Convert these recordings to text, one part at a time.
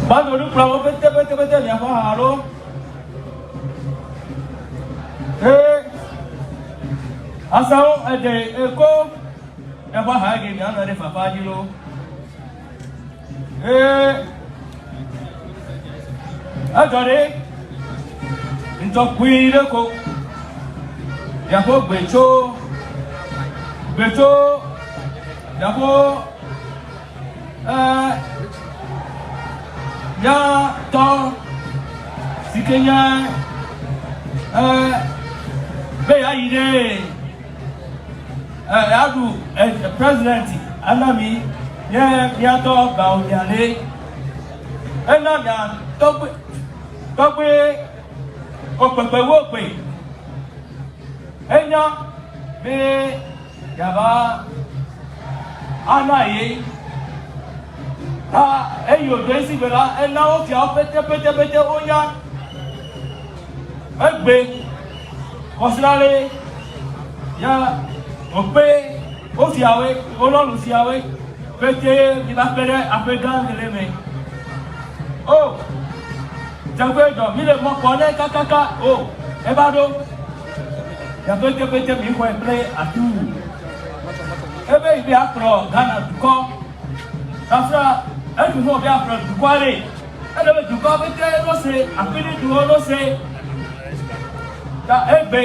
Bando lu plau bete ni apa halo. Asal ada eko apa hagi ni ada papa jilo. Agora então cuida com já vou becho já vou já tô se queria bem aí adu president anami ya tô Bawumia le enamia Tọ́gbé ọ̀pẹ̀pẹ̀ wó pè ẹ̀yà bí yàbá anáyé ta ẹ̀yìn òjò ìsìnkú ẹ̀nà ó fi àwọn pẹ́tẹ́pẹ́tẹ́ ó yá ẹgbẹ́ kọsílárẹ́ yá òpé ó fi àwẹ́ olóòrùn sí àwẹ́ pẹ́tẹ́ ìbápẹ́rẹ́ àpẹ́gáńgẹ̀lẹ́mẹ́ ó jagbe do mi le mo ko le kakaka o e ba do ya pete mi ko e play atu e be bi afro Ghana duko afra e du mo bi afro duko re e le duko pete no se apini du no se ta e be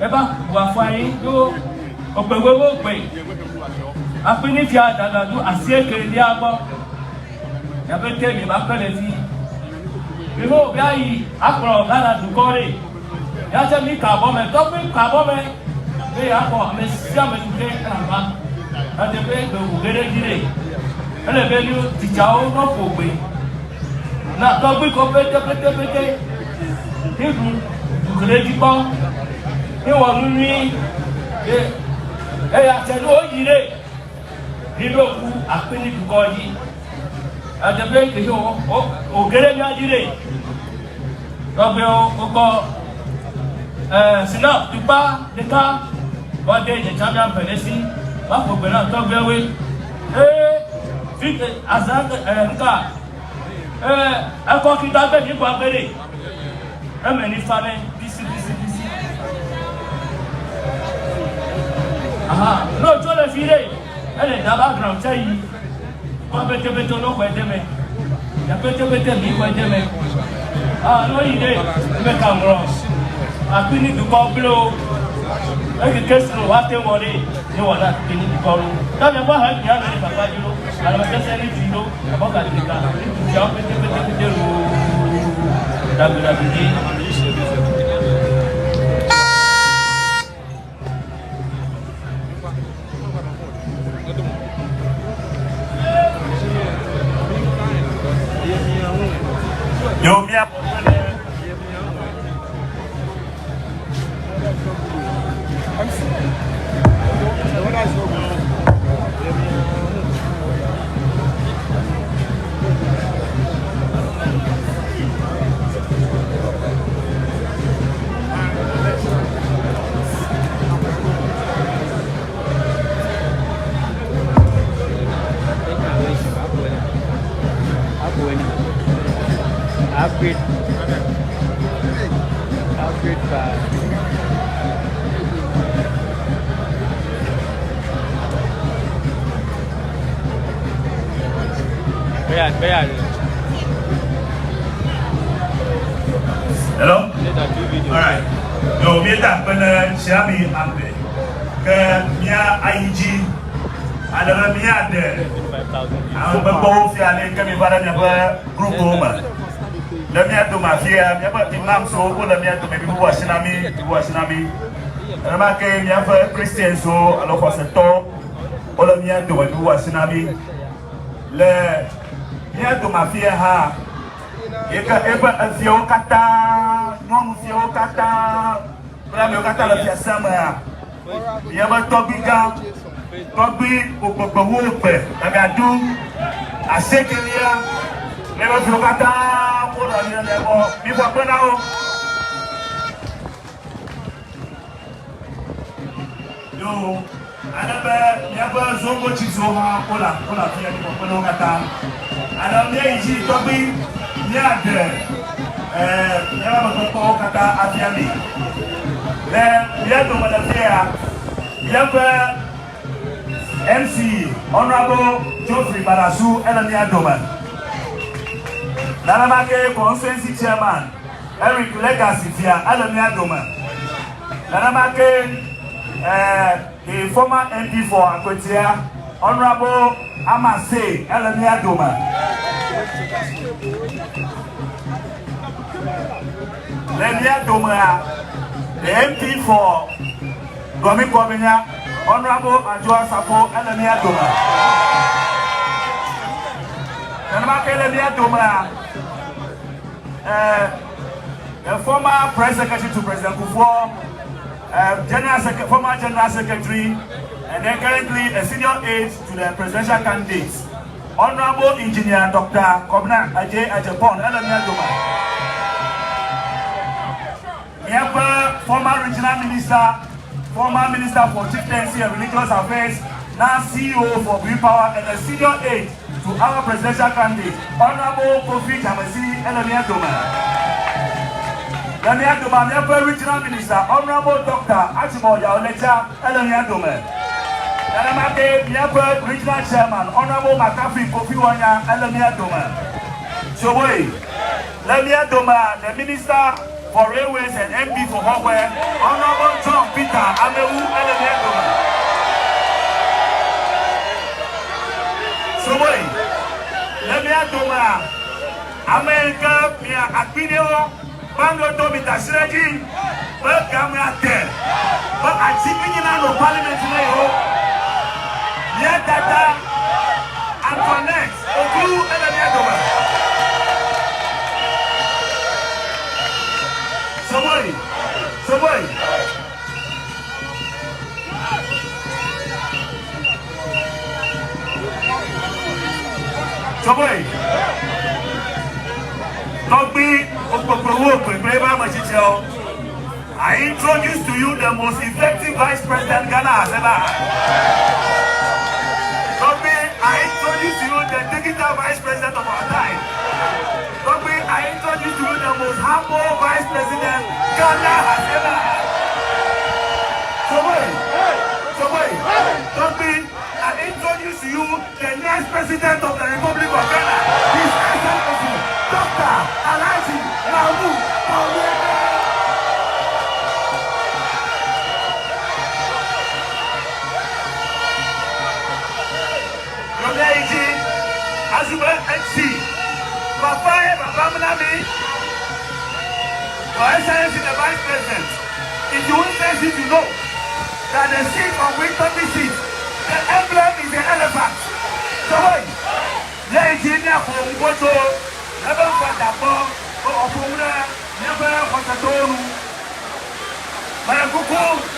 e ba wa fa yi do opewe wo pe apini fi adada du asie kere di agbo ya pete mi ba pele fi Bimo bi ayi akro Ghana dukore ya je mi ka bo me to bi ka bo me be akọ me sia me tuke aba ade be do gere gire ele be ni ti jao no ko gbe na to bi ko pete ni du gere di po ni wo ni ya te do yire ni lo ku apini duko yi ade be ke o gere mi ajire Robe oko sinap tupa deka wade je champion penesi ba ko gbe na to gbewe fit azan nka akọ kita gbe ni kwa gbere eme ni fane bisi aha no jo le fire ele da background chai ko bete no ko edeme ya bete mi ko edeme no ide me kamro apini duko blo e ke kesro wate wore ni wala apini duko ro ta me ba ha ya ni papa jilo ala ma se ni jilo abo ka tika ja bete ro da bi yo mia upgrade by Bad. Hello? Alright. Yo, me tak pernah siami ambil ke Mia IG adalah Mia ada. Aku berbau fialin kami pada apa grup rumah. Lemia tu mafia, apa imam so pun lemia tu maybe buat tsunami. Nama ke Mia apa Christian so alo koseto, lemia tu buat tsunami. Le Mia tu mafia ha. Eba fio kata, non fio kata, berapa kata lebih sama. Dia bertobiga, tobi berwupe, tapi adu asyik dia. Lewat fio kata, orang dia lewat, biar apa tahu? Yo, Never so much is over. Ola, here for Pologata. And I'm there, she told me, yeah, never Pologata Afiami. Then, we have to Madafia, we have MC, Honorable Geoffrey Barasu, Elamia Doman. Nanamake Constituency Chairman, Eric Legacy, Elamia Doman. Nanamake, the former MP for Akwetia, Honorable Amase Elamia Doma. Elamia Doma, the MP for Bawumia, Honorable Ajua Sapo Elamia Doma. Elamia Doma, the former press secretary to President Kufuor, former General Secretary, and then currently a senior aide to the presidential candidates, Honorable Engineer Dr. Kobna Ajay Ajapon, Elamia Doma. We have former regional minister, former minister for chieftaincy and religious affairs, now CEO for Blue Power, and a senior aide to our presidential candidate, Honorable Kofi Jamasi, Elamia Doma. Elamia Doma, we have regional minister, Honorable Dr. Achimo Yaolecha, Elamia Doma. We have regional chairman, Honorable Makafi Kofi Wanya, Elamia Doma. So wait, Elamia Doma, the minister for railways and MP for Hardware, Honorable John Peter Amewu, Elamia Doma. So wait, Elamia Doma, America, Mia Aquino, Kpando to be Tashreji, but Gamma 10. But I think in the parliament today, yet that and connect Oku Elamia Doma. Somebody. Not be I introduce to you the most effective vice president Ghana has ever had. I introduce to you the digital vice president of our time. I introduce to you the most humble vice president Ghana has ever had. I introduce to you the next president of the Republic of Ghana, His Excellency, Dr. Alhaji Mahmoud Bawumia. Azuba XC, Papa Bamnami, Your Excellency the Vice President. If you want to you know that the seat on which Tommy sits, the emblem is the elephant. So the engineer for Mboto, never for Dapo, or Opuna, never for Tatoru. Marakuku.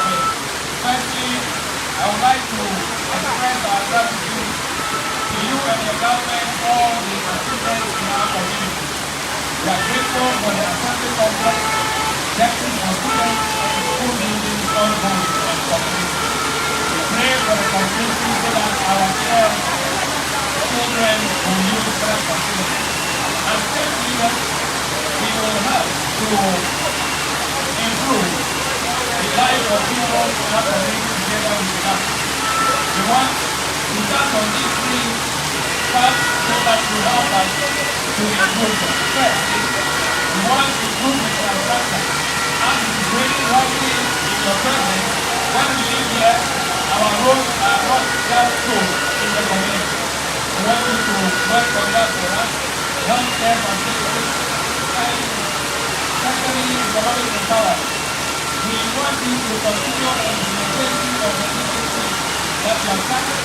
Firstly, I would like to express our gratitude to you and your government for the assistance in our community. We are grateful for the assembly complex, justice for students, and school buildings ongoing and complete. We pray for the community so that our children will use that facility. And secondly, we will help to improve the life of people in our community together with us. We want to start on these three parts so that will help us to improve them. First, we want to improve the infrastructure. As it is raining heavily in your presence, when we live here, our roads are not just so in the community. We want you to work on that for us, healthcare facilities, and secondly, economic empowerment. We want you to continue on the implementation of the initiatives that you have started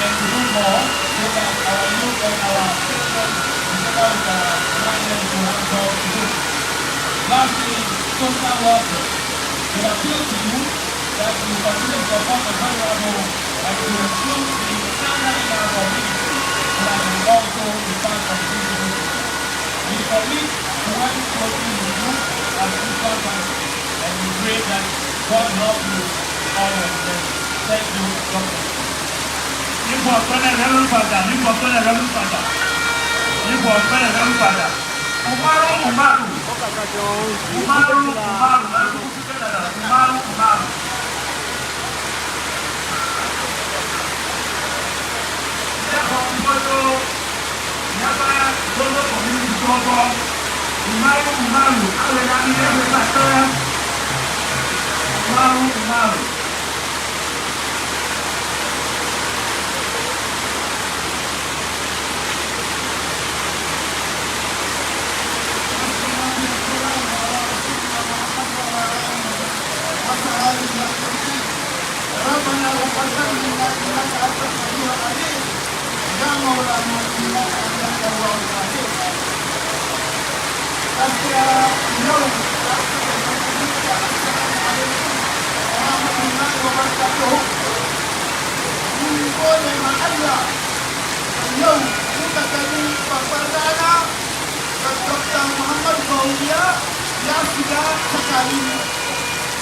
and to do more so that our youth and our children together with our grandchildren will have more to do. Lastly, social welfare. We appeal to you that you continue to support the vulnerable and to improve the standard in our community so that we also be part of this initiative. We commit to work closely with you as equal partners. And we pray that God help you all your friends. Thank you, Doctor. Nípa ọ̀pẹ́lẹ̀ rẹ́rù padà, nípa ọ̀pẹ́lẹ̀ rẹ́rù padà, nípa ọ̀pẹ́lẹ̀ rẹ́rù padà. Umaru, Umaru. Umaru, Umaru. Umaru, Umaru. Nípa ọ̀pẹ́lẹ̀ nípa gbogbo community gbogbo. Umaru, Umaru. Àwọn ẹ̀yà ní ẹgbẹ́ pàtẹ́rẹ́. Umaru, Umaru. ربنا وقدر لنا انك انت السميع العليم يا مولانا انك انت التواب الرحيم. اليوم السلام عليكم ورحمه الله وبركاته. من قول ما الله اليوم متكلم فقرنا الدكتور محمد بawumia ya shiga tsakanin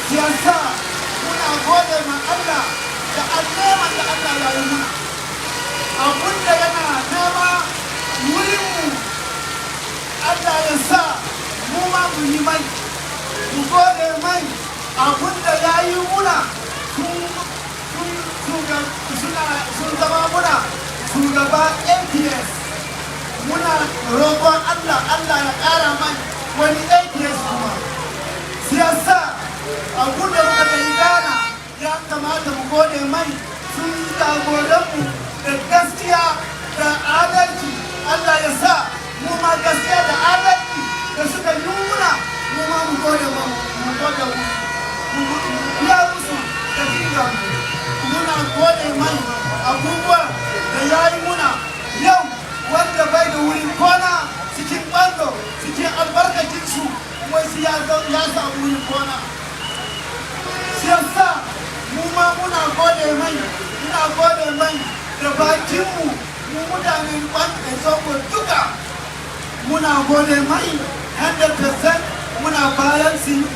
siyasa. Muna gode ma Allah da alneman da Allah ya yi muna. Abun da yana nema wurinmu Allah ya sa mu ma mu yi mai. Mu gode mai abun da ya yi muna sun zama muna shugaba roƙon Allah ya ƙara mai wani ATS kuma. Siyasa abu da muka da Ghana ya kamata mu gode mai sun yi jagoranmu da gaskiya da adalci. Allah ya sa mu ma gaskiya da adalci da suka nuna mu ma mu gode mu ya musu da dinga muna gode mai abubuwa da ya yi muna yau wanda bai da wurin kona cikin Kpando cikin albarkacinsu wasu ya samu wurin kona. Siyasa mu ma muna gode mai da bakinmu mu mutanen Kpando Zongo duka muna gode mai 100% muna bayan su 100%.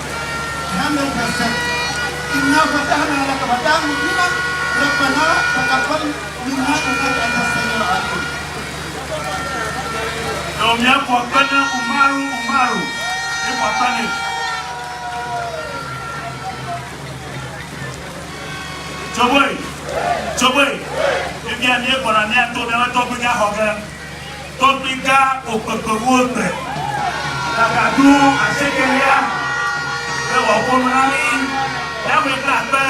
Inna fatahna laka fatahan mubina rabbana taqabbal minna innaka antas samiul alim. Bawumia Kpando Umaru importante. Coboy, ibi a nie gbɔna ne ato ne tɔgbi nya xɔ ge, tɔgbi gã okpekpewo gbe, gagadu asekelia, ewɔ ƒome na mi, yawoe kple akpe.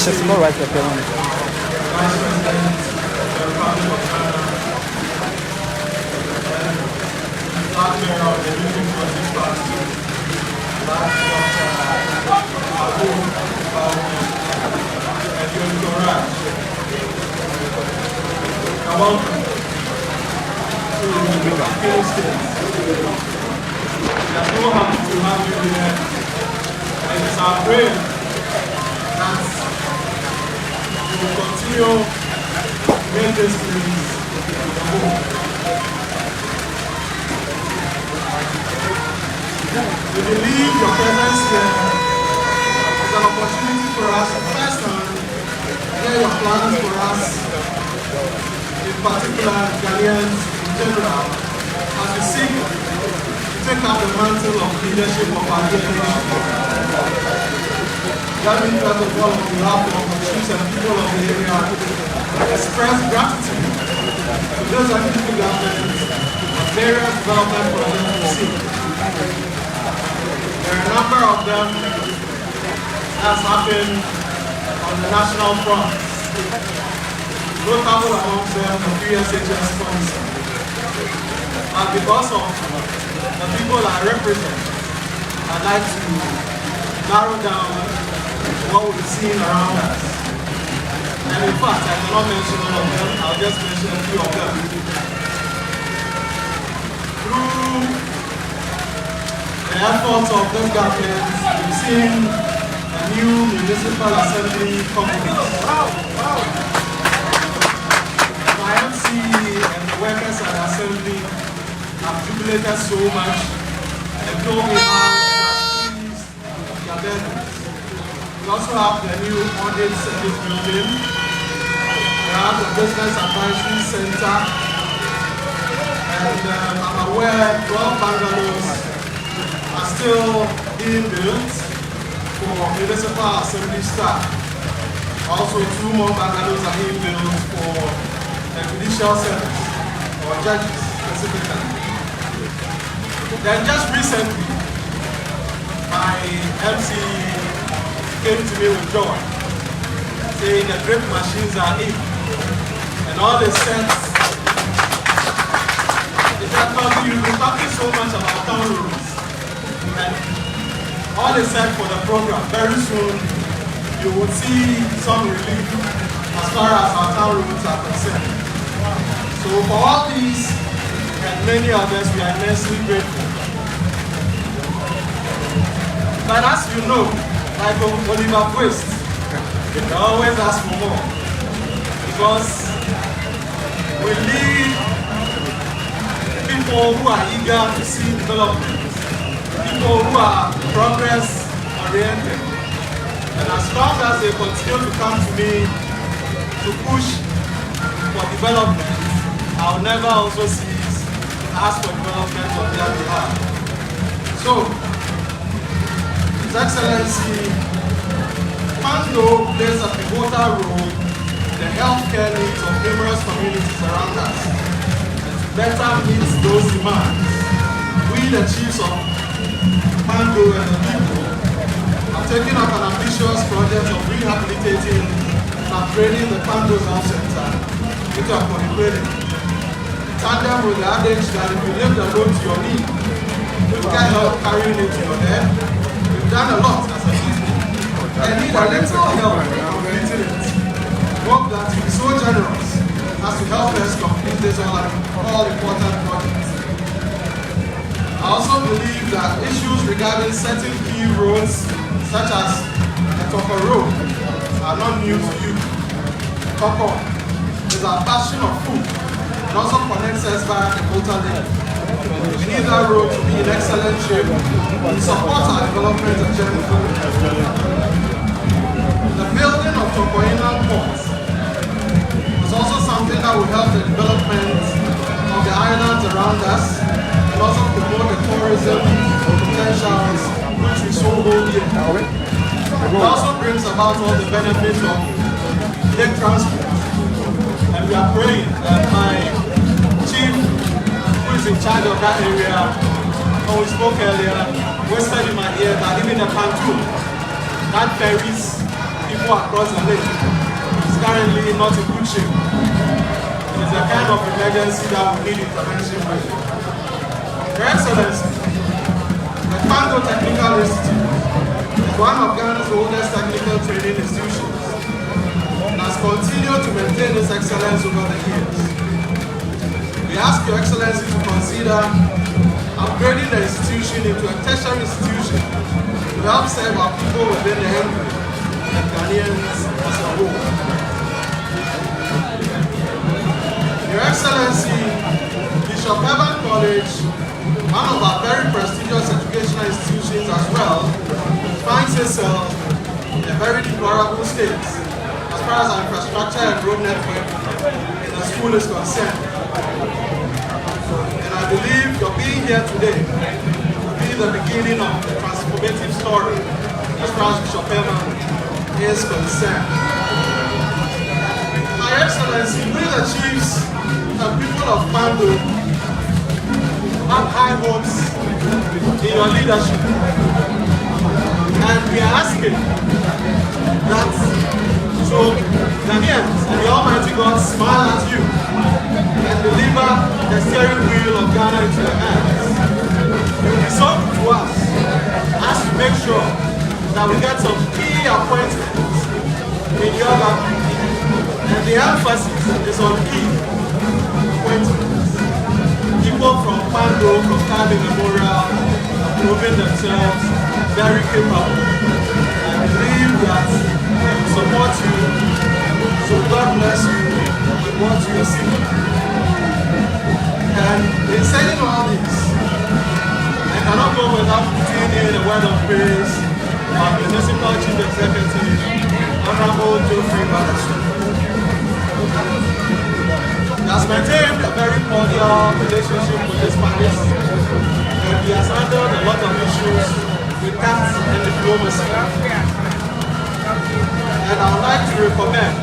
Just more right up there. Continue make this series the home. We believe your presence here is an opportunity for us to first hear your plans for us, in particular Ghanaians in general, as we seek to take up the mantle of leadership of our generation. Let me first of all, on behalf of the chiefs and people of the area, express gratitude to those active governments and various development projects we see. There are a number of them that's happened on the national front. Notable amongst them the PSHS funds. And because of the people I represent, I'd like to narrow down what we've seen around us. And in fact, I cannot mention all of them, I'll just mention a few of them. Through the efforts of this government, we've seen a new municipal assembly complex. My MC and the workers at the assembly have jubilated so much and told me how it has eased their burdens. We also have the new audit service building. We have the business advisory center. And I'm aware 12 bungalows are still being built for municipal assembly staff. Also 2 more bungalows are being built for the judicial service, or judges specifically. Then just recently, my MC came to me with joy, saying the drip machines are in, and all the sets. You've been talking so much about town roads, and all the set for the program. Very soon, you will see some relief as far as our town roads are concerned. So for all these and many others, we are immensely grateful. But as you know, like Oliver Twist, they always ask for more. Because we need people who are eager to see development, people who are progress-oriented. And as long as they continue to come to me to push for development, I'll never also cease to ask for development on their behalf. So, His Excellency, Kpando plays a pivotal role in the healthcare needs of numerous communities around us. And to better meet those demands, we, the chiefs of Kpando and the people, are taking up an ambitious project of rehabilitating and upgrading the Kpando Health Center into a polyclinic. In tandem with the adage that if you live the road to your knee, you can help carrying it to your head. We've done a lot as a people. I need a little help in completing it. Hope that you be so generous as to help us complete this all important project. I also believe that issues regarding certain key roads, such as the Toko Road, are not new to you. Toko is our bastion of food and also connects us via the Volta Lake. We need that road to be in excellent shape to support our development agenda. The building of Tokoina Port is also something that will help the development of the islands around us and also promote the tourism potentials which we so hold here. It also brings about all the benefits of lake transport. And we are praying that my chief, who is in charge of that area, when we spoke earlier, whispered in my ear that even the pontoon that ferries people across the lake is currently not in good shape. It is a kind of emergency that we need intervention with. Your Excellency, the Kpando Technical Institute is one of Ghana's oldest technical training institutions and has continued to maintain its excellence over the years. We ask Your Excellency to consider upgrading the institution into a tertiary institution to help serve our people within the area and Ghanaians as a whole. Your Excellency, Bishop Evan College, one of our very prestigious educational institutions as well, finds itself in a very deplorable state as far as our infrastructure and road network in the school is concerned. And I believe your being here today will be the beginning of the transformative story as far as Bishop Evan is concerned. My Excellency, we the chiefs and people of Kpando have high hopes in your leadership. And we are asking that so Ghanaians and the Almighty God smile at you and deliver the steering wheel of Ghana into your hands. It will be so good to us as we make sure that we get some key appointments in your government. And the emphasis is on key appointments. People from Kpando, from Kpando Memorial, are proving themselves very capable. I believe that they will support you, so God bless you with what you see. And in saying all this, I cannot go without putting in a word of praise our Municipal Chief Executive, Honorable Geoffrey Badasu. He has maintained a very cordial relationship with this parish, and he has handled a lot of issues with tact and diplomacy. And I would like to recommend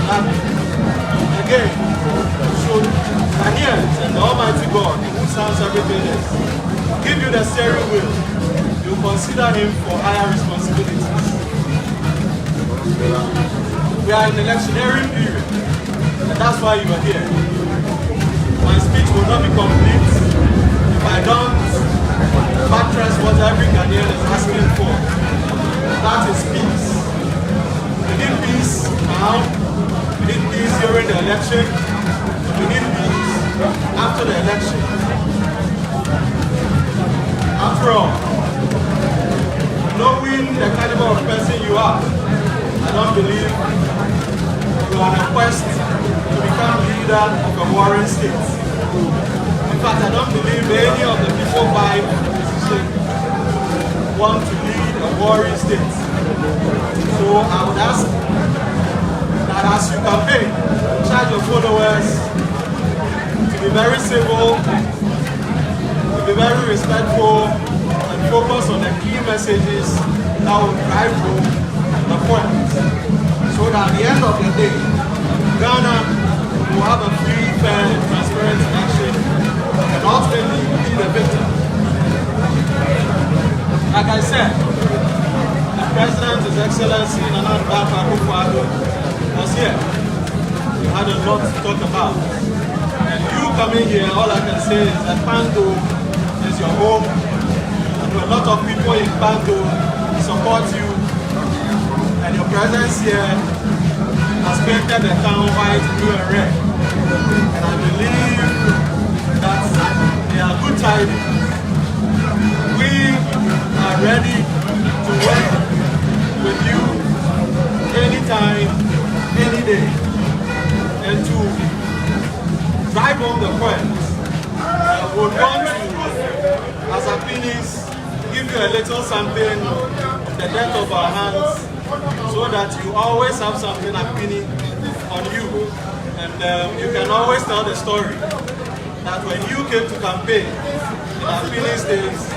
that, again, should Ghanaians and the Almighty God, who sounds everything is, give you the steering wheel, you consider him for higher responsibilities. We are in an electioneering period, and that's why you are here. My speech will not be complete if I don't buttress what every Ghanaian is asking for. That is peace. We need peace now. We need peace during the election. after the election. After all, knowing the caliber of person you are, I don't believe you are on a quest to become leader of a warring state. In fact, I don't believe any of the people by position want to lead a warring state. So I would ask that as you campaign, charge your followers to be very civil, to be very respectful, and focus on the key messages that will drive home the point. So that at the end of the day, Ghana will have a free, fair, and transparent election and ultimately be the victor. Like I said, the President, His Excellency Nana Kpando was here. We had a lot to talk about. And you coming here, all I can say is that Kpando is your home. And a lot of people in Kpando support you. And your presence here has painted the town white, blue and red. And I believe that they are good tidings. We are ready to work with you anytime, any day. And to drive home the point, I would want to, as a finish, give you a little something in the depth of our hands, so that you always have something happening on you. And you can always tell the story that when you came to campaign in our Phoenix days,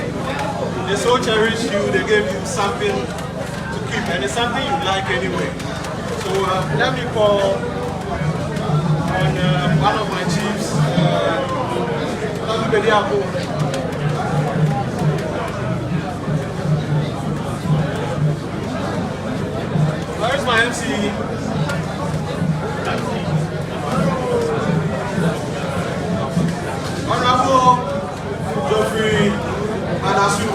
they so cherished you, they gave you something to keep, and it's something you like anyway. So let me call on one of my chiefs, where's my MC? Honorable Geoffrey Adasu,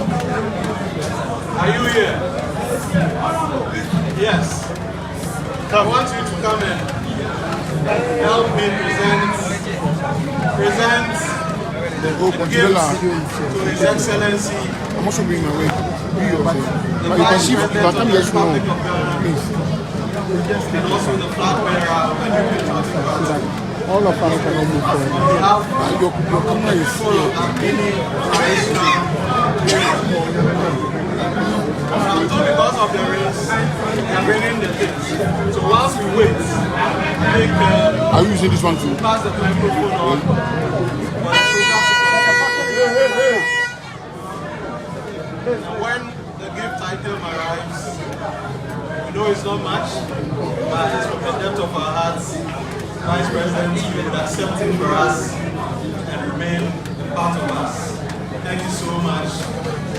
are you here? Yes. I want you to come and help me present the gifts to His Excellency. I'm also bringing my way. The Vice President of the Republic of Ghana, and also the flag bearer, and you can talk about all of us can move forward. on behalf Your camera is of Abini because of the race, they are bringing the things. So whilst we wait, I think Are you using this one too? pass the microphone on for the program to continue. And when the gift item arrives, we know it's not much, but it's from the depth of our hearts. Vice President, you would accept it for us and remain a part of us. Thank you so much.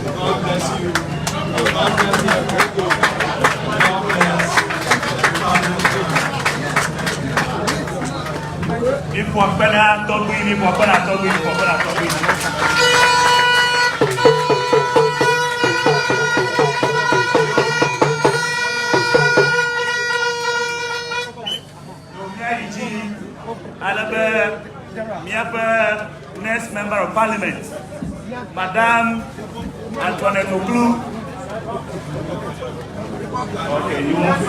God bless you. God bless you. God bless you. Il faut appeler à Tobi, il faut appeler à Tobi, il faut appeler à Tobi. Next member of Parliament, Madame Antoinette Oglu. Okay, you want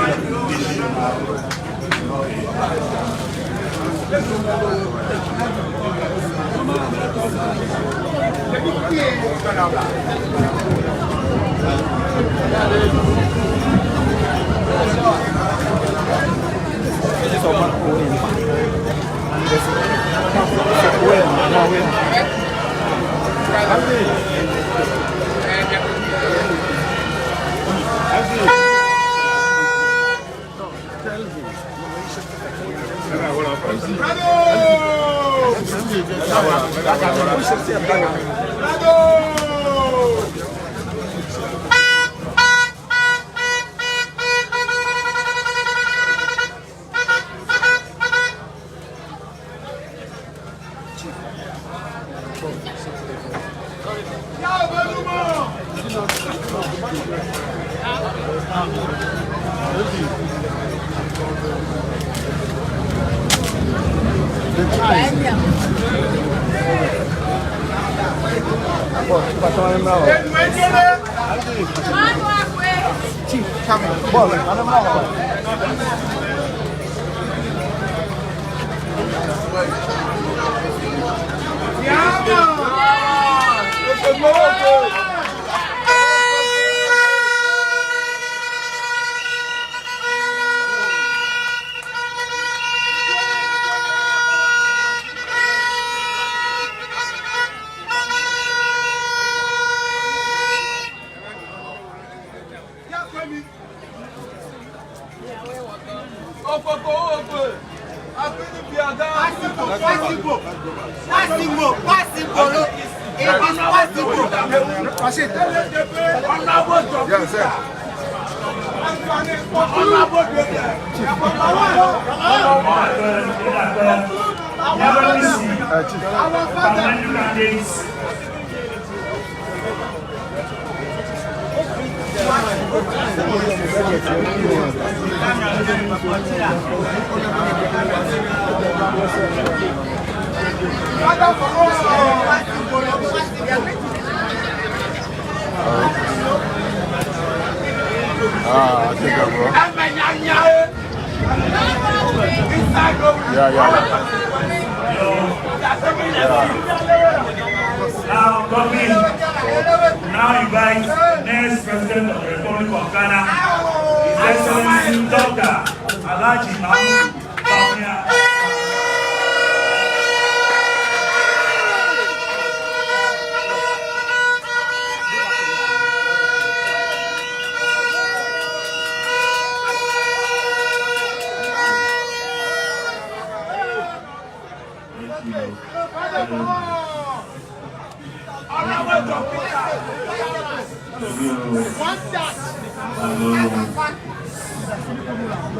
I take that, bro. Yeah. Now invite next President of the Republic of Ghana, His Excellency Dr. Alhaji Bawumia.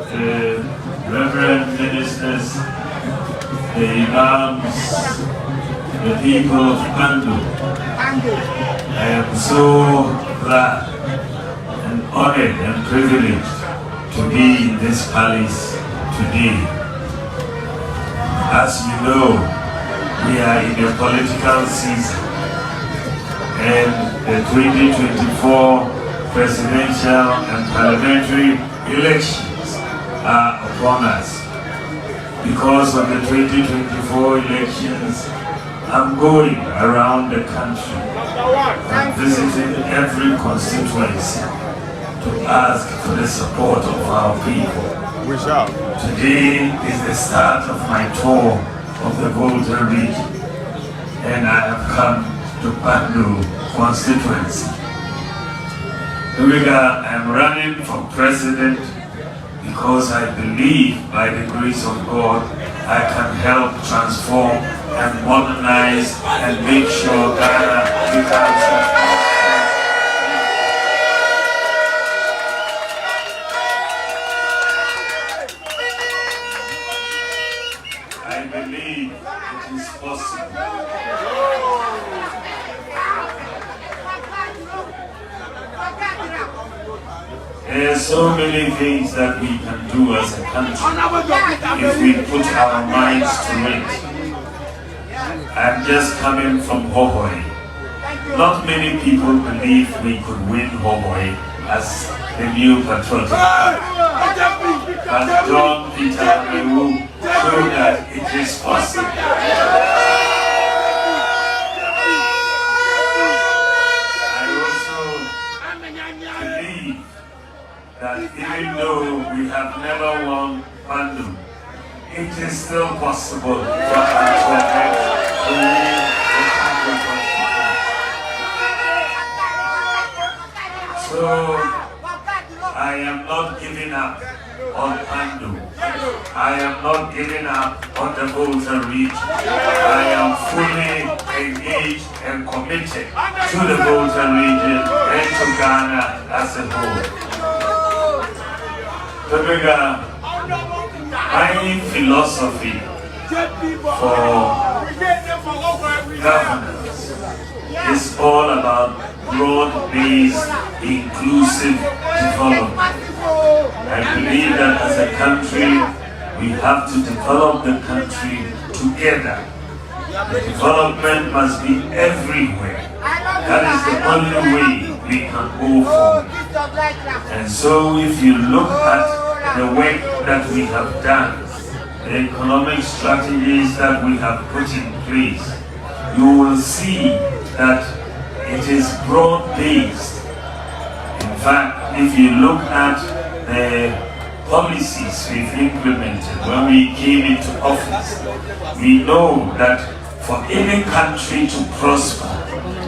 The Reverend Ministers, the Imams, the people of Kpando, I am so glad and honored and privileged to be in this palace today. As you know, we are in a political season, and the 2024 presidential and parliamentary elections are upon us. Because of the 2024 elections, I'm going around the country and visiting every constituency to ask for the support of our people. Today is the start of my tour of the Volta region, and I have come to Kpando constituency. I'm running for president because I believe by the grace of God I can help transform and modernize and make sure Ghana becomes I believe it is possible. There are so many things that we can do as a country if we put our minds to it. I'm just coming from Hohoi. Not many people believe we could win Hohoi as the new patriotic party. But John Peter Amewu showed that it is possible. That even though we have never won Kpando, it is still possible for us to win the Kpando constituency. So I am not giving up on Kpando. I am not giving up on the Volta region. I am fully engaged and committed to the Volta region and to Ghana as a whole. My philosophy for governance is all about broad-based, inclusive development. I believe that as a country, we have to develop the country together The development must be everywhere. That is the only way we can go forward. And so if you look at the work that we have done, the economic strategies that we have put in place, you will see that it is broad-based. In fact, if you look at the policies we've implemented when we came into office, we know that for any country to prosper,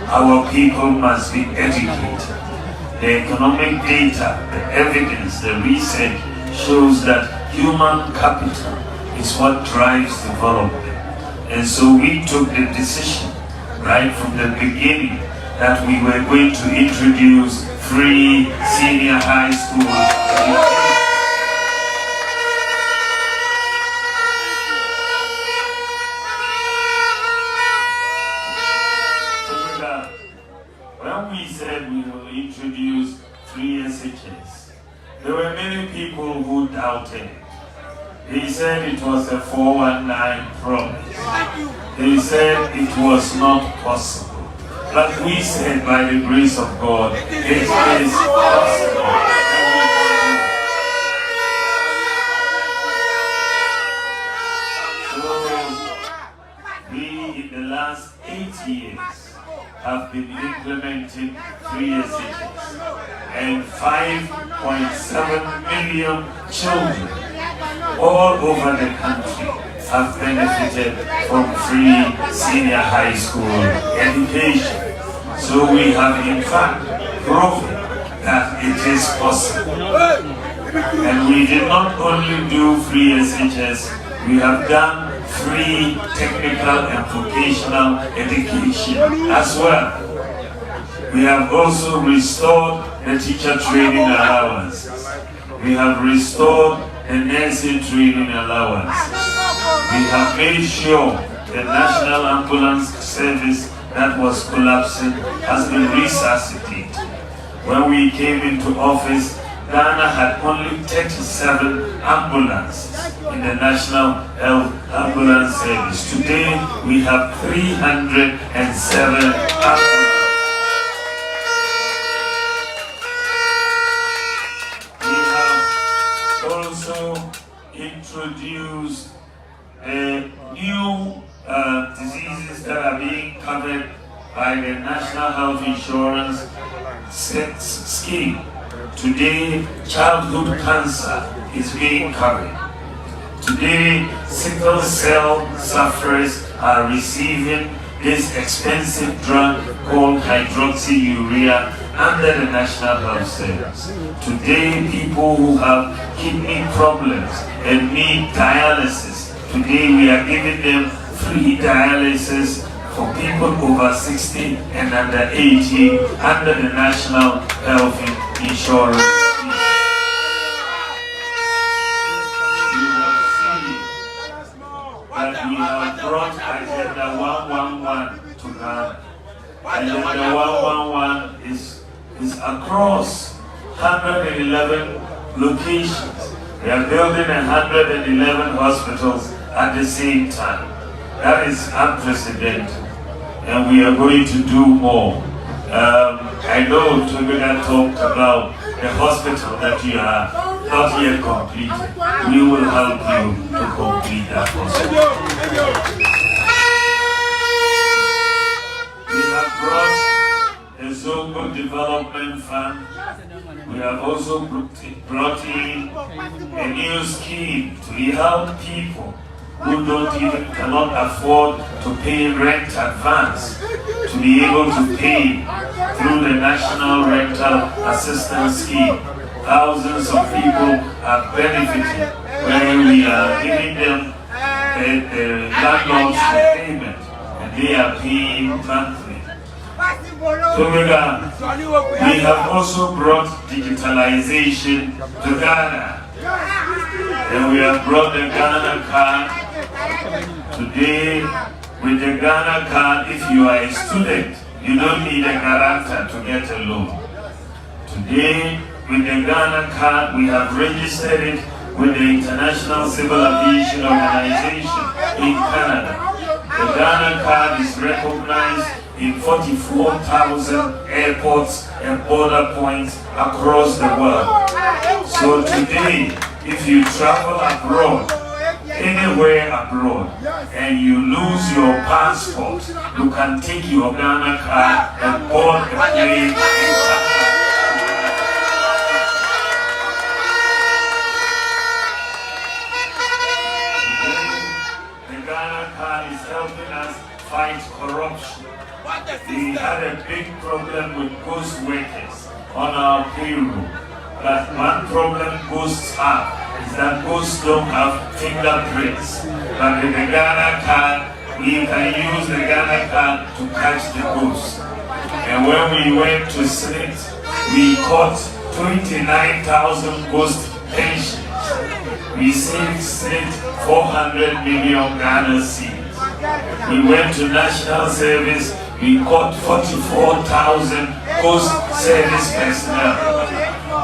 our people must be educated. The economic data, the evidence, the research shows that human capital is what drives development. And so we took the decision right from the beginning that we were going to introduce free senior high school education. When we said we will introduce free SHS, there were many people who doubted it. They said it was a 419 promise. They said it was not possible. But we said by the grace of God, it is possible. So we in the last 8 years have been implementing free SHS, and 5.7 million children all over the country have benefited from free senior high school education. So we have in fact proven that it is possible. And we did not only do free SHS, we have done free technical and vocational education as well. We have also restored the teacher training allowances. We have restored the nursing training allowance. We have made sure the national ambulance service that was collapsing has been resuscitated. When we came into office, Ghana had only 37 ambulances in the National Health Ambulance Service. Today, we have 307 ambulances. We have also introduced new diseases that are being covered by the National Health Insurance Scheme. Today, childhood cancer is being covered. Today, sickle cell sufferers are receiving this expensive drug called hydroxyurea under the National Health Service. Today, people who have kidney problems and need dialysis, today we are giving them free dialysis for people over 60 and under 80 under the National Health Insurance. You will see that we have brought Agenda 111 to Ghana. Agenda 111 is across 111 locations. We are building 111 hospitals at the same time. That is unprecedented, and we are going to do more. I know Tobina talked about the hospital that you are not yet completed. We will help you to complete that hospital. We have brought the Zongo Development Fund. We have also brought in a new scheme to help people who cannot afford to pay rent advance, to be able to pay through the National Rental Assistance Scheme. Thousands of people are benefiting when we are giving them the landlord's payment, and they are paying monthly. So we have also brought digitalization to Ghana, and we have brought the Ghana card. Today, with the Ghana card, if you are a student, you don't need a guarantor to get a loan. Today, with the Ghana card, we have registered it with the International Civil Aviation Organization in Canada. The Ghana card is recognized in 44,000 airports and border points across the world. So today, if you travel abroad, anywhere abroad, and you lose your passport, you can take your Ghana card and board the plane and is helping us fight corruption. We had a big problem with ghost workers on our payroll. But one problem ghosts have is that ghosts don't have fingerprints. But with the Ghana card, we can use the Ghana card to catch the ghost. And when we went to Senate, we caught 29,000 ghost pensions. We saved Senate 400 million Ghana cedis. We went to national service, we caught 44,000 ghost service personnel.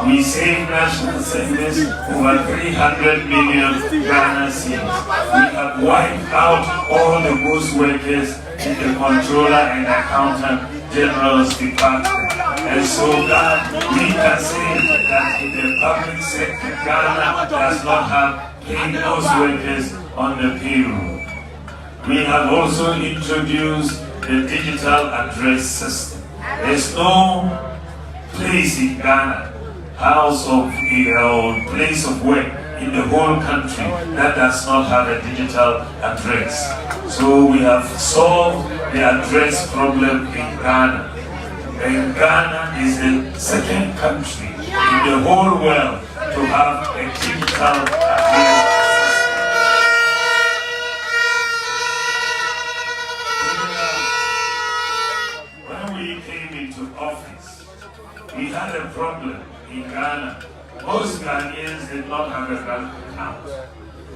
We saved national service over 300 million Ghana cedis. We have wiped out all the ghost workers in the Controller and Accountant General's Department. And so that we can say that in the public sector, Ghana does not have paid ghost workers on the payroll. We have also introduced the digital address system. There's no place in Ghana, house of place of work in the whole country that does not have a digital address. So we have solved the address problem in Ghana. And Ghana is the second country in the whole world to have a digital address. We had a problem in Ghana. Most Ghanaians did not have a bank account.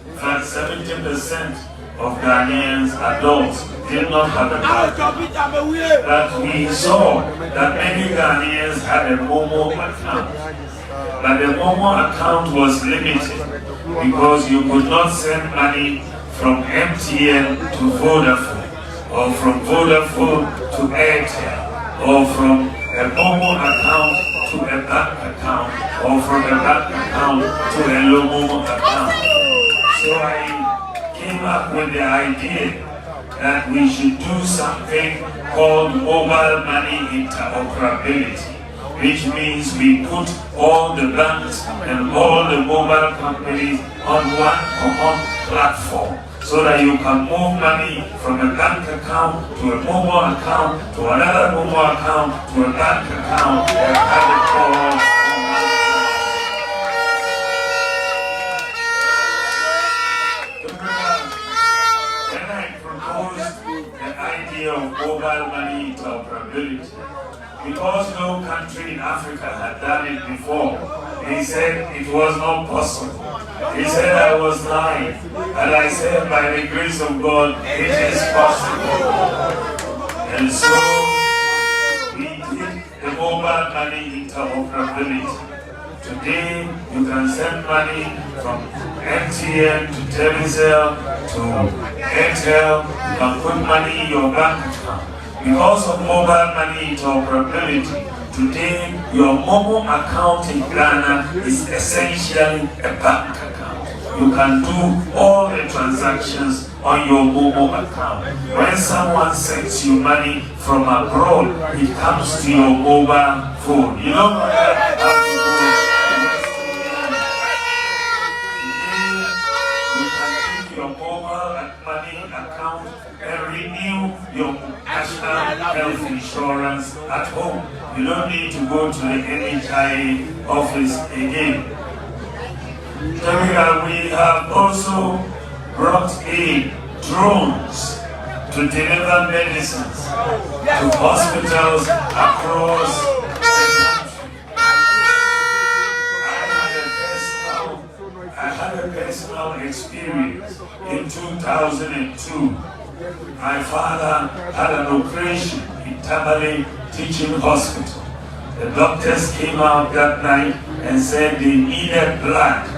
In fact, 70% of Ghanaians, adults, did not have a bank account. But we saw that many Ghanaians had a Momo account. But the Momo account was limited because you could not send money from MTN to Vodafone, or from Vodafone to Airtel, or from a Momo account to a bank account, or from a bank account to a low Momo account. So I came up with the idea that we should do something called mobile money interoperability, which means we put all the banks and all the mobile companies on one common platform, so that you can move money from a bank account to a mobile account to another mobile account to a bank account and have it all. When I proposed the idea of mobile money interoperability, because no country in Africa had done it before, he said it was not possible. He said I was lying. And I said, by the grace of God, it is possible. And so we did the mobile money interoperability. Today, you can send money from MTN to Telecel to Airtel. You can put money in your bank account. Because of mobile money interoperability, today your Momo account in Ghana is essentially a bank account. You can do all the transactions on your Momo account. When someone sends you money from abroad, it comes to your mobile phone. You don't have to go. You can take your mobile money account and renew your national health insurance at home. You don't need to go to the NHIA office again. We have also brought in drones to deliver medicines to hospitals across the country. I had a personal experience in 2002. My father had an operation in Tamale Teaching Hospital. The doctors came out that night and said they needed blood.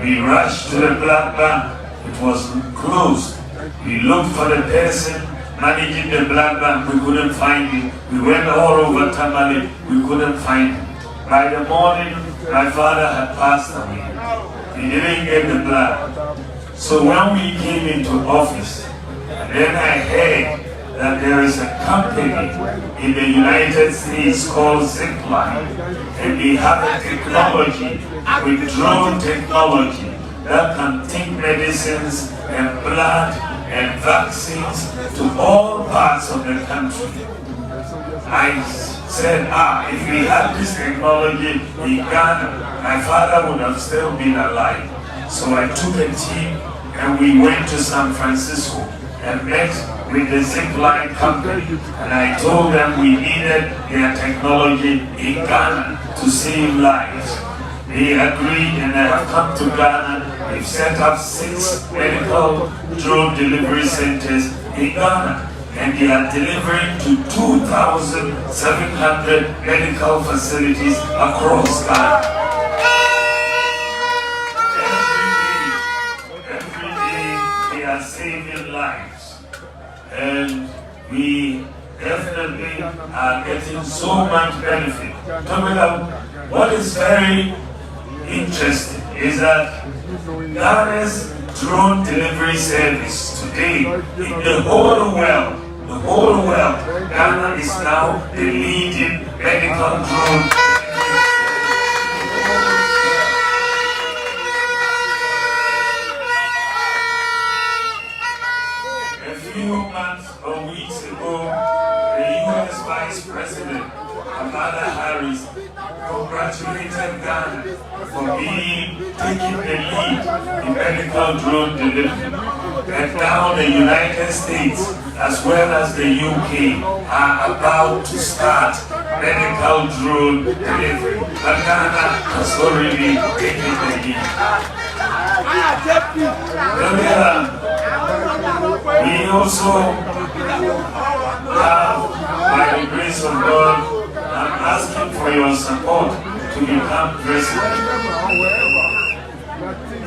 We rushed to the blood bank. It was closed. We looked for the person managing the blood bank, we couldn't find him. We went all over Tamale, we couldn't find him. By the morning, my father had passed away. He didn't get the blood. So when we came into office, then I heard that there is a company in the United States called Zipline, and they have a technology with drone technology that can take medicines and blood and vaccines to all parts of the country. I said, if we had this technology in Ghana, my father would have still been alive. So I took a team and we went to San Francisco and met with the Zipline company, and I told them we needed their technology in Ghana to save lives. They agreed, and I have come to Ghana. We've set up 6 medical drone delivery centers in Ghana, and they are delivering to 2,700 medical facilities across Ghana. Every day they are saving lives, and we definitely are getting so much benefit. What is very interesting is that Ghana's drone delivery service today in the whole world, Ghana is now the leading medical drone. A few months or weeks ago, the U.S. Vice President, Kamala Harris, congratulated Ghana for taking the lead in medical drone delivery. And now the United States, as well as the UK, are about to start medical drone delivery. But Ghana has already taken the lead. We also have, by the grace of God, I'm asking for your support to become president.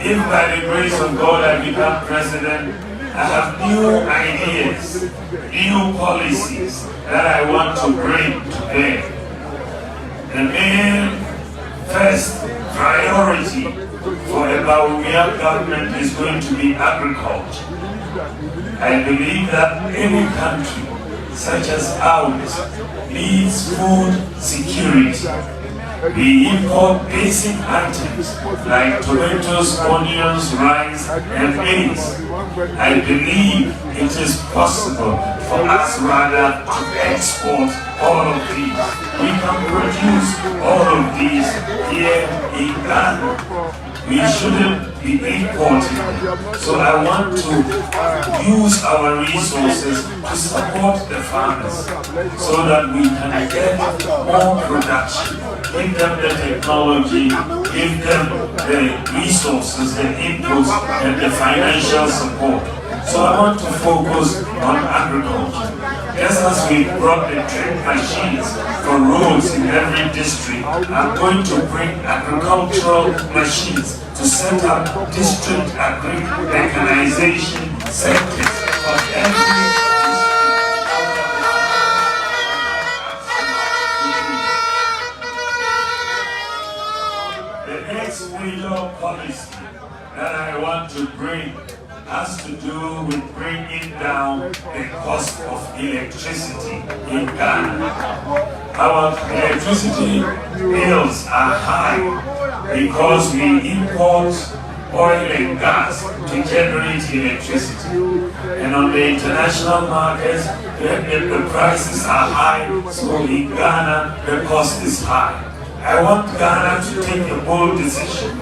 If by the grace of God I become president, I have new ideas, new policies that I want to bring to bear. The main first priority for a Bawumia government is going to be agriculture. I believe that any country such as ours needs food security. We import basic items like tomatoes, onions, rice, and maize. I believe it is possible for us rather to export all of these. We can produce all of these here in Ghana. We shouldn't be importing. So I want to use our resources to support the farmers so that we can get more production, give them the technology, give them the resources, the inputs, and the financial support. So I want to focus on agriculture. Just as we brought the trade machines for roads in every district, I'm going to bring agricultural machines to set up district agri-mechanization centers for every district. The next major policy that I want to bring has to do with bringing down the cost of electricity in Ghana. Our electricity bills are high because we import oil and gas to generate electricity. And on the international markets, the prices are high, so in Ghana, the cost is high. I want Ghana to take a bold decision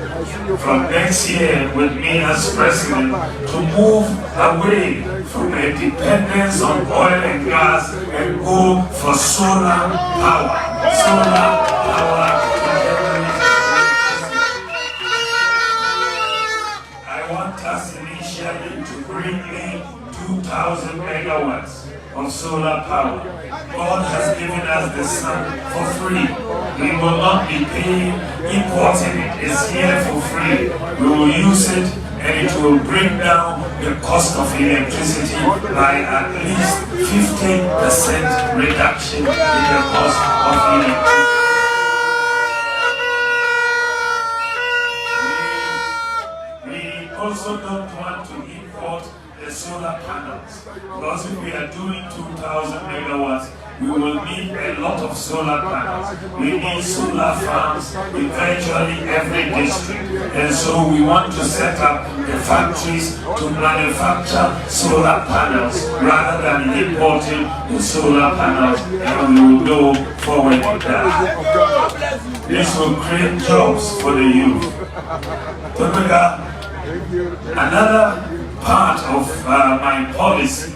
from next year with me as president to move away from a dependence on oil and gas and go for solar power. Solar power. I want us initially to bring in 2,000 megawatts of solar power. God has given us the sun for free. We will not be paying, importing it. It's here for free. We will use it and it will bring down the cost of electricity by at least 15% reduction in the cost of electricity. We also don't want to import the solar panels, because if we are doing 2,000 megawatts, we will need a lot of solar panels. We need solar farms in virtually every district, and so we want to set up the factories to manufacture solar panels rather than importing the solar panels, and we will go forward with that. This will create jobs for the youth. Another part of my policy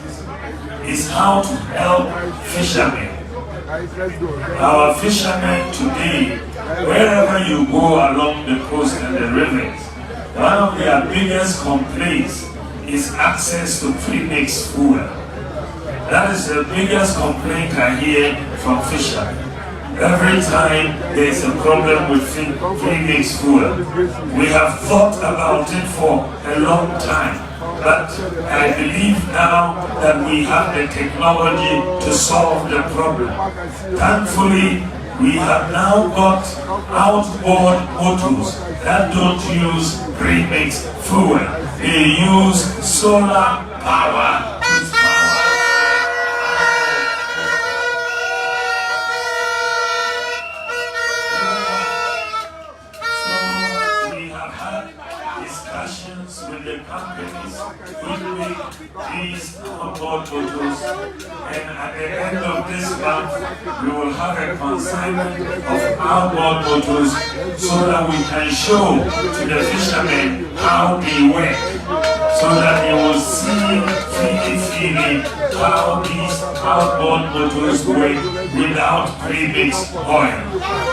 is how to help fishermen. Our fishermen today, wherever you go along the coast and the rivers, one of their biggest complaints is access to premixed fuel. That is the biggest complaint I hear from fishermen. Every time there is a problem with premixed fuel, we have thought about it for a long time. But I believe now that we have the technology to solve the problem. Thankfully, we have now got outboard motors that don't use premixed fuel. They use solar power. With the companies who make these onboard motors, and at the end of this month we will have a consignment of outboard motors so that we can show to the fishermen how they work, so that they will see freely how these outboard motors work without premixed oil.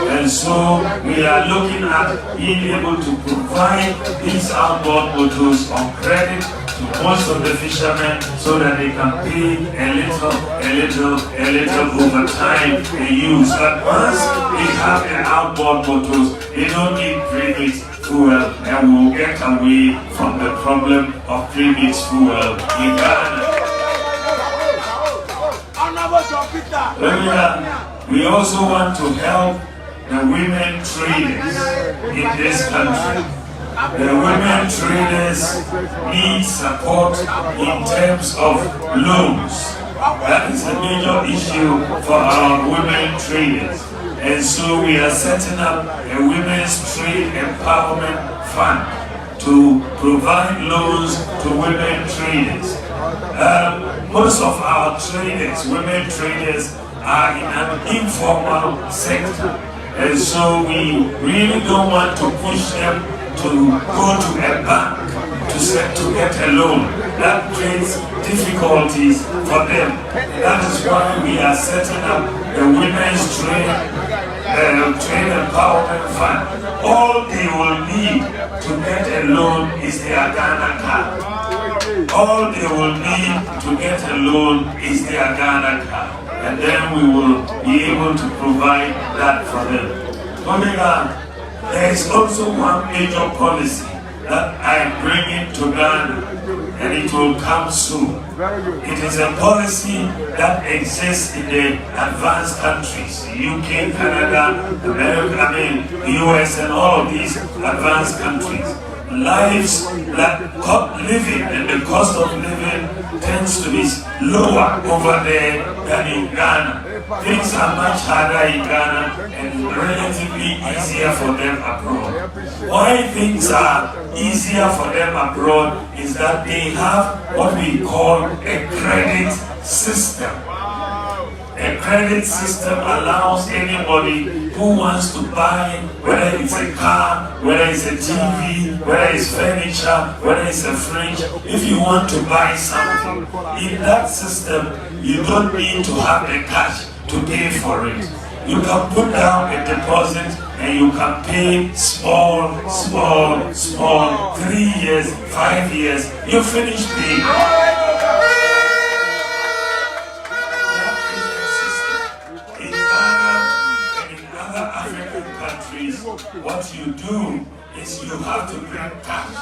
And so we are looking at being able to provide these outboard motors on credit to most of the fishermen so that they can pay a little over time they use. But once they have the outboard motors, they don't need premixed fuel, and we'll get away from the problem of premixed fuel in Ghana. We also want to help the women traders in this country. The women traders need support in terms of loans. That is a major issue for our women traders. And so we are setting up a women's trade empowerment fund to provide loans to women traders. Most of our traders, women traders, are in an informal sector. And so we really don't want to push them to go to a bank to get a loan. That creates difficulties for them. That is why we are setting up the Women's Trade Empowerment Fund. All they will need to get a loan is their Ghana card. All they will need to get a loan is their Ghana card. And then we will be able to provide that for them. There is also one major policy that I am bringing to Ghana, and it will come soon. It is a policy that exists in the advanced countries, UK, Canada, America, US, and all of these advanced countries. Lives that living and the cost of living tends to be lower over there than in Ghana. Things are much harder in Ghana and relatively easier for them abroad. Why things are easier for them abroad is that they have what we call a credit system. A credit system allows anybody who wants to buy, whether it's a car, whether it's a TV, whether it's furniture, whether it's a fridge, if you want to buy something, in that system, you don't need to have the cash to pay for it. You can put down a deposit and you can pay small, 3 years, 5 years, you finish paying. What you do is you have to bring cash.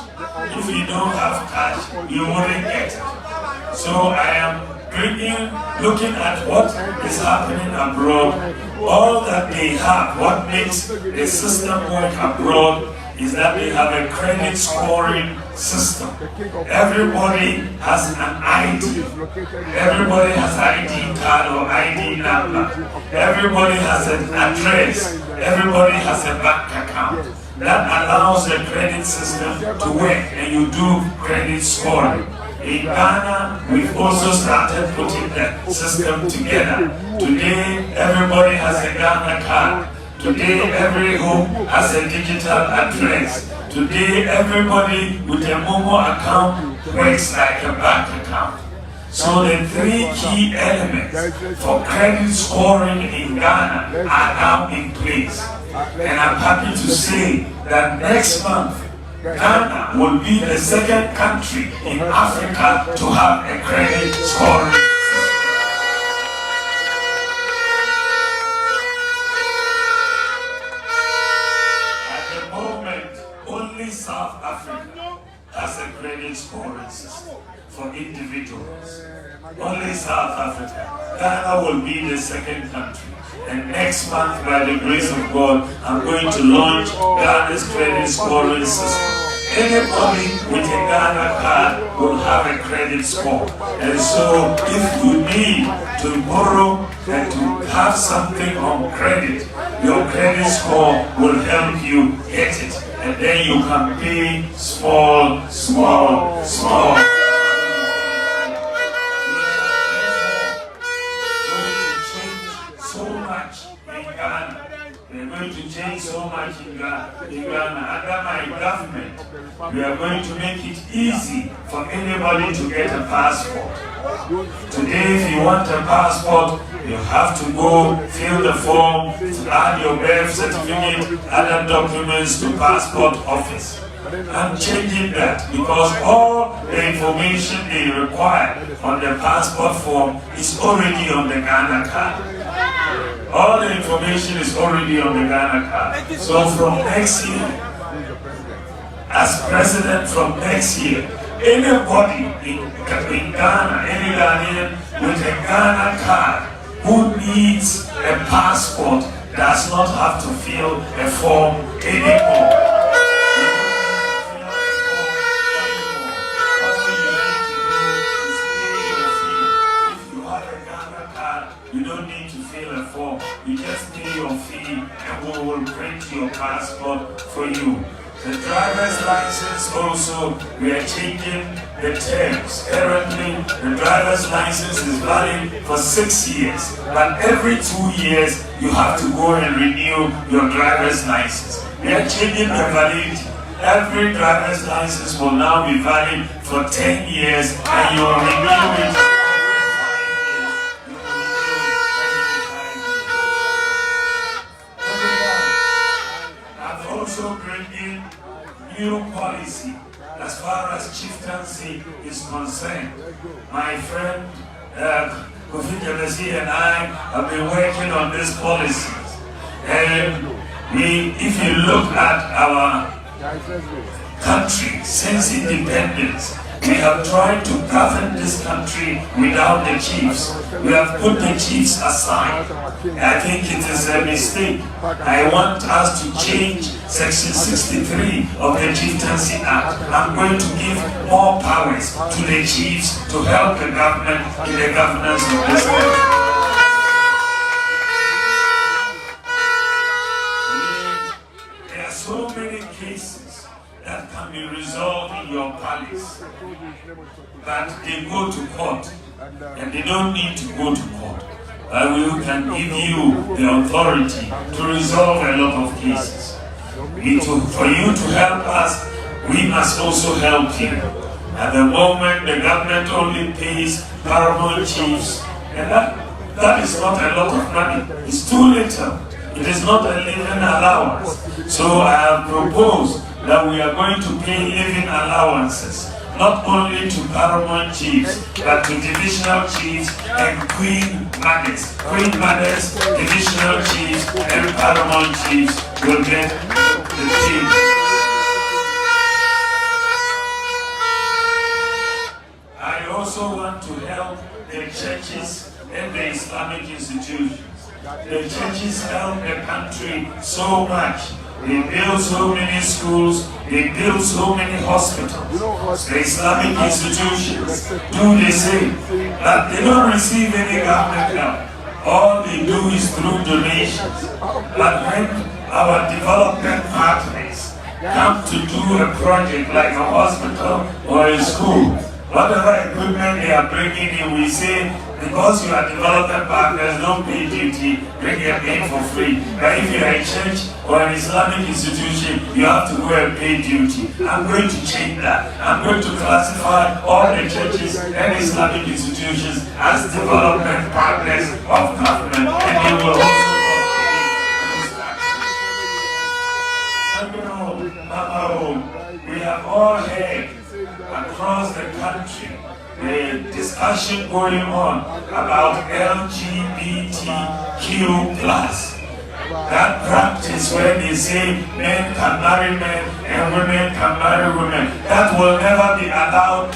If you don't have cash, you wouldn't get it. So I am looking at what is happening abroad. All that they have, what makes the system work abroad is that they have a credit scoring system. Everybody has an ID. Everybody has ID card or ID number. Everybody has an address. Everybody has a bank account. That allows the credit system to work, and you do credit scoring. In Ghana, we've also started putting the system together. Today, everybody has a Ghana card. Today, every home has a digital address. Today, everybody with a Momo account works like a bank account. So the three key elements for credit scoring in Ghana are now in place. And I'm happy to say that next month, Ghana will be the second country in Africa to have a credit scoring system. At the moment, only South Africa has a credit scoring system for individuals. Only South Africa. Ghana will be the second country. And next month, by the grace of God, I'm going to launch Ghana's credit scoring system. Anybody with a Ghana card will have a credit score. And so if you need to borrow and to have something on credit, your credit score will help you get it. And then you can pay small. We're going to change so much in Ghana. Under my government, we are going to make it easy for anybody to get a passport. Today, if you want a passport, you have to go fill the form, add your birth certificate, other documents to passport office. I'm changing that because all the information they require on the passport form is already on the Ghana card. All the information is already on the Ghana card. So from next year, as president from next year, anybody in Ghana, any Ghanaian with a Ghana card who needs a passport does not have to fill a form anymore. You don't need to fill a form. You just pay your fee and we will print your passport for you. The driver's license also, we are changing the terms. Currently, the driver's license is valid for 6 years. But every 2 years, you have to go and renew your driver's license. We are changing the validity. Every driver's license will now be valid for 10 years and you'll renew it. Also bring in new policy as far as chieftaincy is concerned. My friend Kofi Jemesi and I have been working on these policies. And if you look at our country since independence, we have tried to govern this country without the chiefs. We have put the chiefs aside. I think it is a mistake. I want us to change Section 63 of the Chieftaincy Act. I'm going to give more powers to the chiefs to help the government in the governance of this country. There are so many cases that can be resolved in your palace, but they go to court, and they don't need to go to court. We can give you the authority to resolve a lot of cases. For you to help us, we must also help you. At the moment, the government only pays paramount chiefs, and that is not a lot of money. It's too little. It is not a living allowance. So I have proposed that we are going to pay living allowances, not only to paramount chiefs, but to divisional chiefs and queen mothers. Queen mothers, divisional chiefs, and paramount chiefs will get the chiefs. also want to help the churches and the Islamic institutions. The churches help the country so much. They build so many schools, they build so many hospitals. The Islamic institutions do the same, but they don't receive any government help. All they do is through donations. But when our development partners come to do a project like a hospital or a school, whatever equipment they are bringing in, we say, because you are development partners, don't pay duty, bring them in for free. But if you are a church or an Islamic institution, you have to go and pay duty. I'm going to change that. I'm going to classify all the churches and Islamic institutions as development partners of government, and they will also we have all heard across the country the discussion going on about LGBTQ+. That practice where they say men can marry men and women can marry women, that will never be allowed.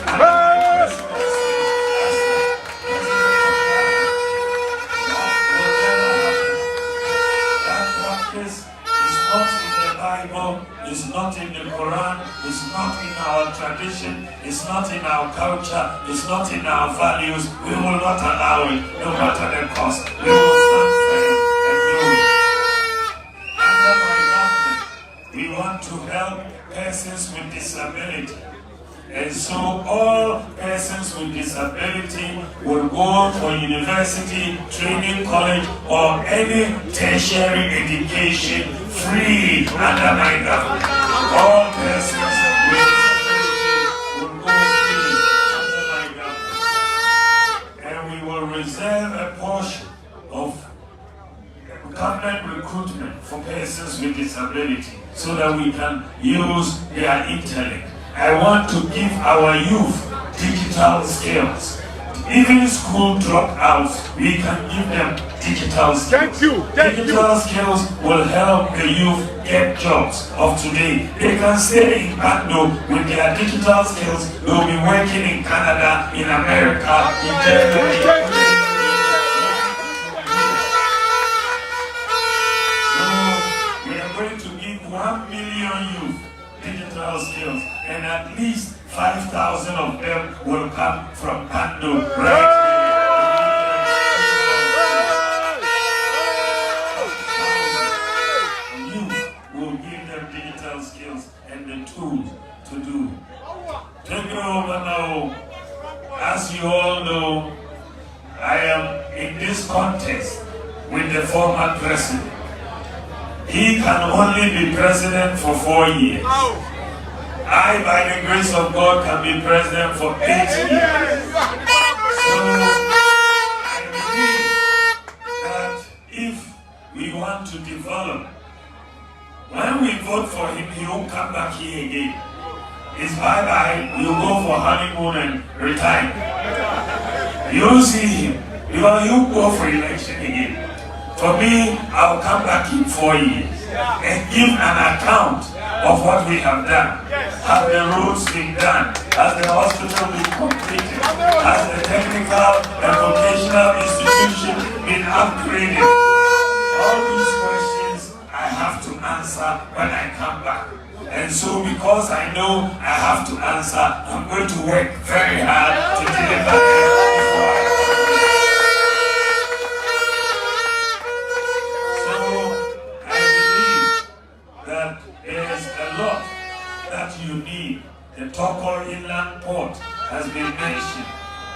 That practice is not in the Bible, it's not in the Quran, it's not in our tradition, it's not in our culture, it's not in our values. We will not allow it, no matter the cost. We will stand firm and do it. Under my government, we want to help persons with disability. And so all persons with disability will go for university, training college, or any tertiary education free under my government. All persons with disability will go free under my government. And we will reserve a portion of government recruitment for persons with disability so that we can use their intellect. I want to give our youth digital skills. Even school dropouts, we can give them digital skills. Thank you. Digital skills will help the youth get jobs of today. They can stay in Kpando with their digital skills. They'll be working in Canada, in America, in Germany. So we are going to give 1 million youth digital skills, and at least 5,000 of them will come from Kpando right here. You will give them digital skills and the tools to do. Take it over now. As you all know, I am in this contest with the former president. He can only be president for 4 years. I, by the grace of God, can be president for 8 years. So, I believe that if we want to develop, when we vote for him, he won't come back here again. It's bye-bye, we'll go for honeymoon and retire. You'll see him, because he'll go for election again. For me, I'll come back in 4 years and give an account of what we have done. Have the roads been done? Has the hospital been completed? Has the technical and vocational institution been upgraded? All these questions I have to answer when I come back. And so because I know I have to answer, I'm going to work very hard to deliver them before I you need. The Toko Inland Port has been mentioned.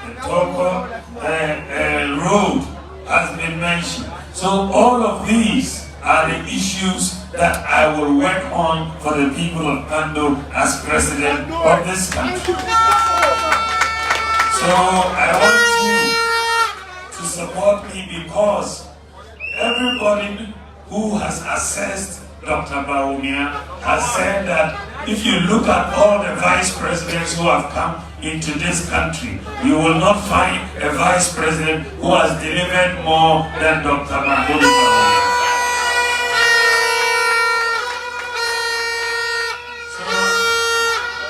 The Toko Road has been mentioned. So all of these are the issues that I will work on for the people of Kpando as president of this country. So I want you to support me because everybody who has assessed Dr. Bawumia has said that if you look at all the vice presidents who have come into this country, you will not find a vice president who has delivered more than Dr. Bawumia. So,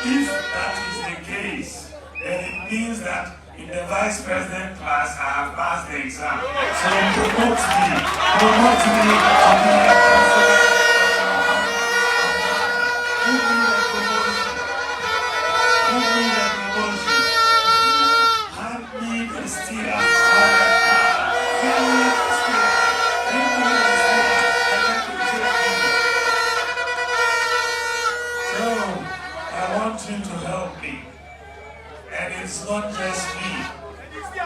if that is the case, then it means that In the vice president class, I have passed the exam. So promote me to be a president. Give me the promotion. Give me the promotion. Hand me the steer. Give me the steer. Give me the steer. And let me take it. So, I want you to help me. And it's not just me.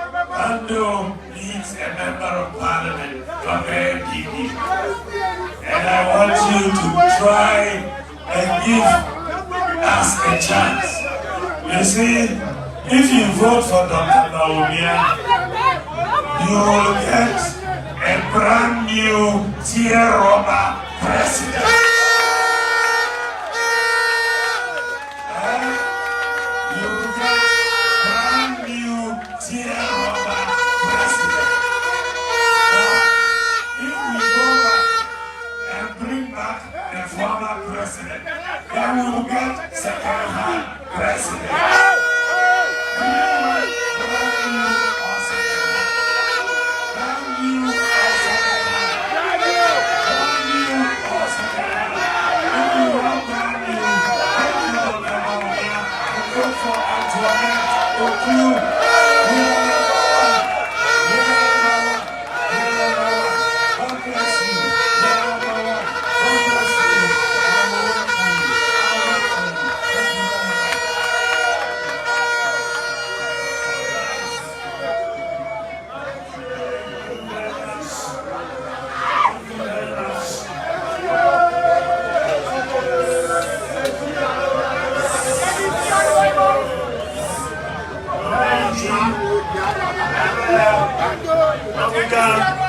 Kpando needs a member of parliament from the NDC. And I want you to try and give us a chance. You see, if you vote for Dr. Bawumia, you will get a brand new tear rubber president. President, then we will get second-hand president. Africa.